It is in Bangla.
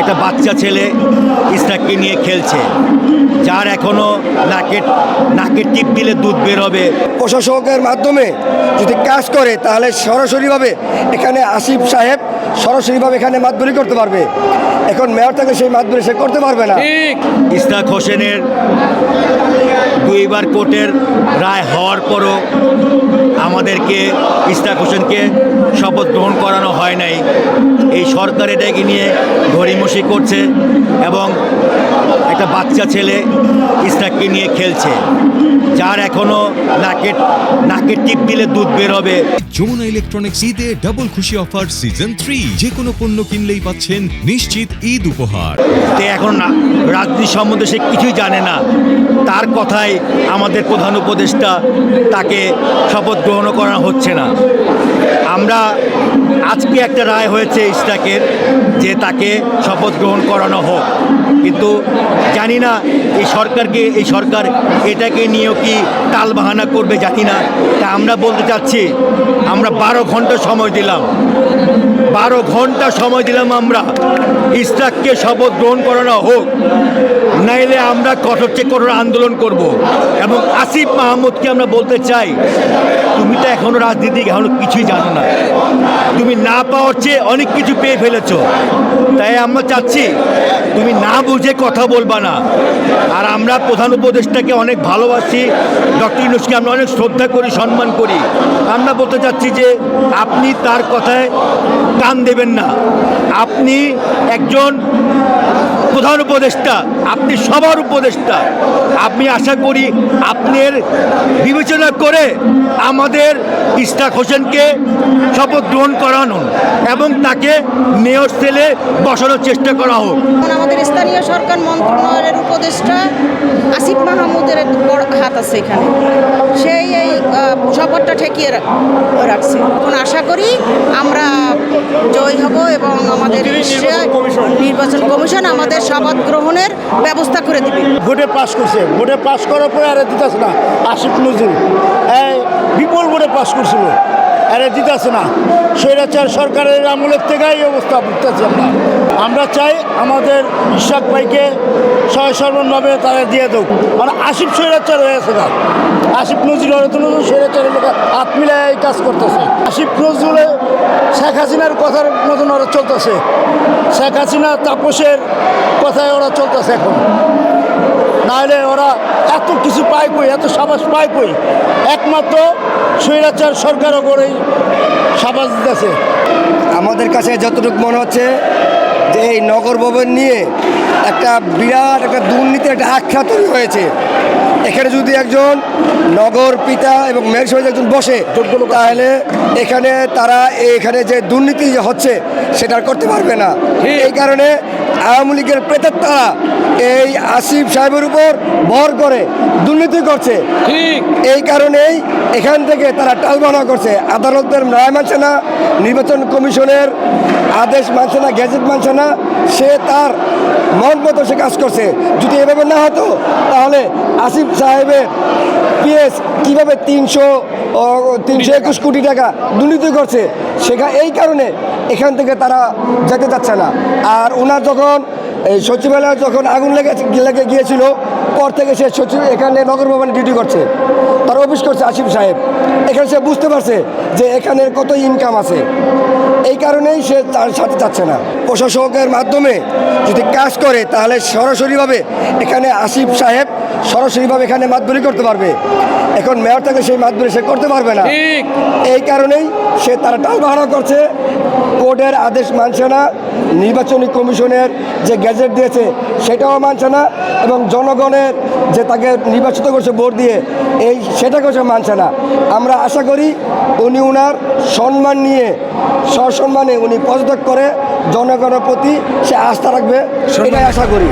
একটা বাচ্চা ছেলে ইসরাককে নিয়ে খেলছে, যার এখনো নাকের টিপ দিলে দুধ বের হবে। প্রশাসকের মাধ্যমে যদি কাজ করে তাহলে সরাসরিভাবে এখানে আসিফ সাহেব সরাসরিভাবে এখানে মাতবরি করতে পারবে। এখন মেয়র থেকে সেই মাতবরি সে করতে পারবে না। ইসরাক হোসেনের দুইবার কোর্টের রায় হওয়ার পরও আমাদেরকে ইসরাক হোসেনকে শপথ গ্রহণ করানো হয় নাই। এই সরকার এটাকে নিয়ে ঘড়িমসি করছে এবং একটা বাচ্চা ছেলে ইসরাককে নিয়ে খেলছে, যার এখনো নাকের টিপ দিলে দুধ বের হবে। যমুনা ইলেকট্রনিক্স ঈদে ডাবল খুশি অফার সিজন 3, যে কোনো পণ্য কিনলেই পাচ্ছেন নিশ্চিত ঈদ উপহার। এখন রাজনীতি সম্বন্ধে সে কিছুই জানে না, তার কথায় আমাদের প্রধান উপদেষ্টা তাকে শপথ গ্রহণ করা হচ্ছে না। আমরা আজকে একটা রায় হয়েছে ইসরাকের যে তাকে শপথ গ্রহণ করানো হোক, কিন্তু জানি না এই সরকার এটাকে নিয়েও কি টালবাহানা করবে জানি না। তা আমরা বলতে চাচ্ছি, আমরা 12 ঘন্টা সময় দিলাম, 12 ঘন্টা সময় দিলাম আমরা ইসরাককে শপথ গ্রহণ করানো হোক, নাইলে আমরা কঠোর থেকে কঠোর আন্দোলন করব। এবং আসিফ মাহমুদকে আমরা বলতে চাই, তুমি তো এখনো রাজনীতি এখনো কিছুই জানো না, তুমি না পাওয়ার চেয়ে অনেক কিছু পেয়ে ফেলেছ। তাই আমরা চাচ্ছি তুমি না বুঝে কথা বলবা না। আর আমরা প্রধান উপদেষ্টাকে অনেক ভালোবাসি, ডক্টর ইউনূসকে আমরা অনেক শ্রদ্ধা করি, সম্মান করি। আমরা বলতে চাচ্ছি যে আপনি তার কথায় কান দেবেন না। আপনি একজন প্রধান উপদেষ্টা, আপনি সবার উপদেষ্টা। আমি আশা করি আপনার বিবেচনা করে আমাদের ইসরাক হোসেনকে শপথ গ্রহণ করানো এবং তাকে মেয়র সেলে বসানোর চেষ্টা করা হোক। আমাদের স্থানীয় সরকার মন্ত্রণালয়ের উপদেষ্টা আসিফ মাহমুদের বড় হাত আছে এখানে, সেই এই শপথটা ঠেকিয়ে রাখছে। এখন আশা করি আমরা জয়ী হব এবং আমাদের নির্বাচন কমিশন আমাদের শপথ গ্রহণের ব্যবস্থা করে দেবে। ভোটে পাশ করছে, ভোটে পাশ করার পরে আর দিতেছে না। আসিফ নজরুল বিপুল ভোটে পাশ করছিল, আরে দিতেছে না। স্বৈরাচার সরকারের আমলের থেকেই অবস্থা বুঝতেছি আমরা চাই আমাদের ইশাক ভাইকে সর্বনভাবে তারা দিয়ে দেব। মানে আসিফ স্বৈরাচার হয়েছে না, আসিফ নজরুল স্বৈরাচারের লোক হাত মিলে এই কাজ করতেছে। আসিফ নজরুল শেখ হাসিনার কথার মতন ওরা চলতেছে, শেখ হাসিনা তাপসের কথায় ওরা চলতেছে। এখন নাহলে ওরা এত কিছু পায় কই, এত সাবাস পায় কই? একমাত্র স্বৈরাচার সরকারও করেই সাবাস দিতেছে। আমাদের কাছে যতটুকু মনে হচ্ছে যে এই নগর ভবন নিয়ে একটা বিরাট একটা দুর্নীতির একটা আখ্যা তৈরি হয়েছে। এখানে যদি একজন নগর পিতা এবং মেয়র সাহেব একজন বসে, তাহলে এখানে তারা এখানে যে দুর্নীতি হচ্ছে সেটা করতে পারবে না। এই কারণে আওয়ামী লীগের প্রেতাত্মারা এই আসিফ সাহেবের উপর ভর করে দুর্নীতি করছে। এই কারণেই এখান থেকে তারা টালবাহানা করছে। আদালতের রায় মানছে না, নির্বাচন কমিশনের আদেশ মানছে না, গ্যাজেট মানছে না। সে তার মন মতো সে কাজ করছে। যদি এভাবে না হতো তাহলে আসিফ সাহেবের পিএস কীভাবে 321 কোটি টাকা দুর্নীতি করছে এই কারণে এখান থেকে তারা যেতে চাচ্ছে না। আর ওনার যখন এই সচিবালয়ে যখন আগুন লেগে গিয়েছিল, পর থেকে সে সচিব এখানে নগর ভবনে ডিউটি করছে, তার অফিস করছে আসিফ সাহেব। এখানে সে বুঝতে পারছে যে এখানের কত ইনকাম আছে, এই কারণেই সে তার সাথে যাচ্ছে না। প্রশাসকের মাধ্যমে যদি কাজ করে তাহলে সরাসরিভাবে এখানে আসিফ সাহেব সরাসরিভাবে এখানে মাতবরি করতে পারবে। এখন মেয়র থেকে সেই মাতবরি সে করতে পারবে না। এই কারণেই তারা টালবাহানা করছে, কোর্টের আদেশ মানছে না, নির্বাচনী কমিশনের যে গ্যাজেট দিয়েছে সেটাও মানছে না, এবং জনগণের যে তাকে নির্বাচিত করছে ভোট দিয়ে সেটাকেও সে মানছে না। আমরা আশা করি উনি ওনার সম্মান নিয়ে সসম্মানে উনি পদত্যাগ করে জনগণের প্রতি সে আস্থা রাখবে, এটাই আশা করি।